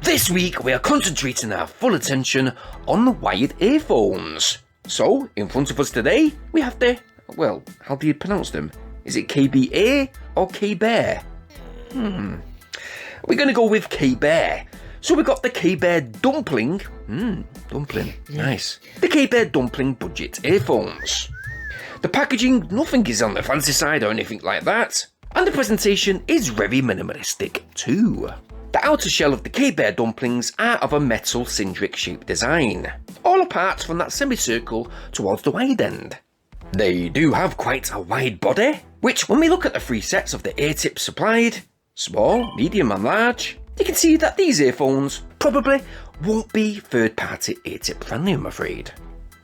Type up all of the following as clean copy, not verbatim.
This week we are concentrating our full attention on the wired earphones. So, in front of us today, we have the, well, how do you pronounce them? Is it KBEAR or KBEAR? We're going to go with KBEAR. So we got the KBEAR Dumpling. Dumpling, nice. The KBEAR Dumpling budget earphones. The packaging, nothing is on the fancy side or anything like that. And the presentation is very minimalistic too. The outer shell of the KBEAR dumplings are of a metal cylindrical shaped design, all apart from that semicircle towards the wide end. They do have quite a wide body, which when we look at the three sets of the ear tips supplied, small, medium and large, you can see that these earphones probably won't be third party ear tip friendly, I'm afraid.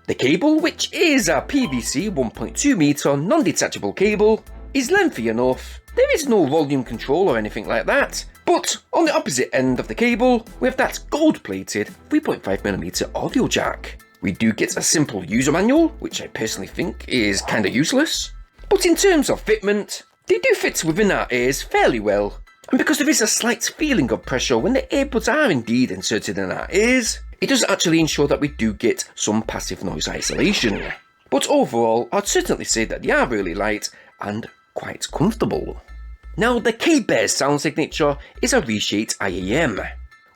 The cable, which is a PVC 1.2 meter non-detachable cable, is lengthy enough. There is no volume control or anything like that, but on the opposite end of the cable, we have that gold-plated 3.5mm audio jack. We do get a simple user manual, which I personally think is kinda useless, but in terms of fitment, they do fit within our ears fairly well, and because there is a slight feeling of pressure when the earbuds are indeed inserted in our ears, it does actually ensure that we do get some passive noise isolation. But overall, I'd certainly say that they are really light and quite comfortable. Now, the KBEAR sound signature is a reshaped IEM.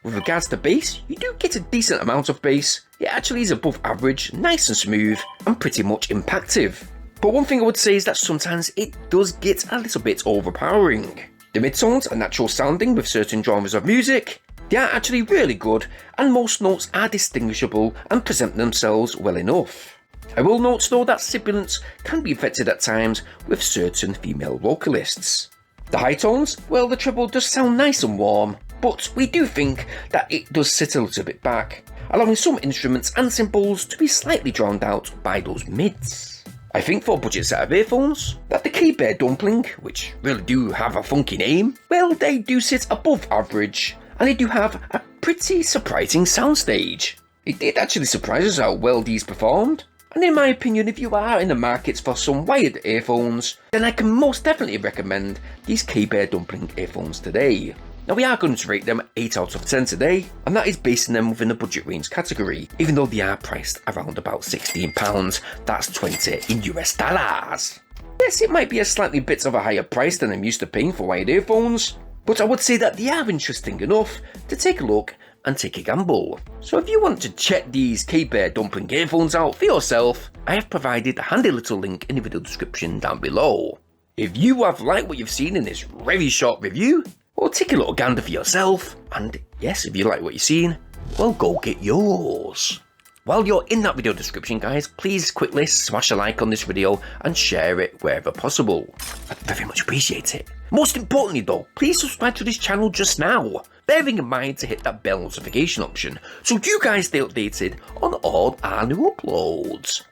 With regards to bass, you do get a decent amount of bass. It actually is above average, nice and smooth, and pretty much impactive. But one thing I would say is that sometimes it does get a little bit overpowering. The midtones are natural sounding with certain genres of music. They are actually really good, and most notes are distinguishable and present themselves well enough. I will note though that sibilance can be affected at times with certain female vocalists. The high tones, well, the treble does sound nice and warm, but we do think that it does sit a little bit back, allowing some instruments and cymbals to be slightly drowned out by those mids. I think for a budget set of earphones, that the KBEAR Dumpling, which really do have a funky name, well, they do sit above average, and they do have a pretty surprising soundstage. It did actually surprise us how well these performed. And in my opinion, if you are in the market for some wired earphones, then I can most definitely recommend these KBEAR Dumpling earphones today. Now we are going to rate them 8 out of 10 today, and that is basing them within the budget range category, even though they are priced around about £16, that's 20 in US dollars. Yes, it might be a slightly bit of a higher price than I'm used to paying for wired earphones, but I would say that they are interesting enough to take a look and take a gamble. So if you want to check these KBEAR Dumpling earphones out for yourself, I have provided a handy little link in the video description down below. If you have liked what you've seen in this very short review, well, take a little gander for yourself, and yes, if you like what you've seen, well, go get yours. While you're in that video description, guys, please quickly smash a like on this video and share it wherever possible. I'd very much appreciate it. Most importantly though, please subscribe to this channel just now, bearing in mind to hit that bell notification option so you guys stay updated on all our new uploads.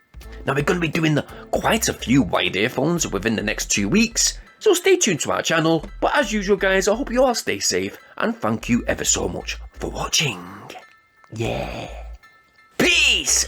Now we're going to be doing quite a few wired earphones within the next 2 weeks, so stay tuned to our channel, but as usual guys, I hope you all stay safe and thank you ever so much for watching. Yeah. Peace!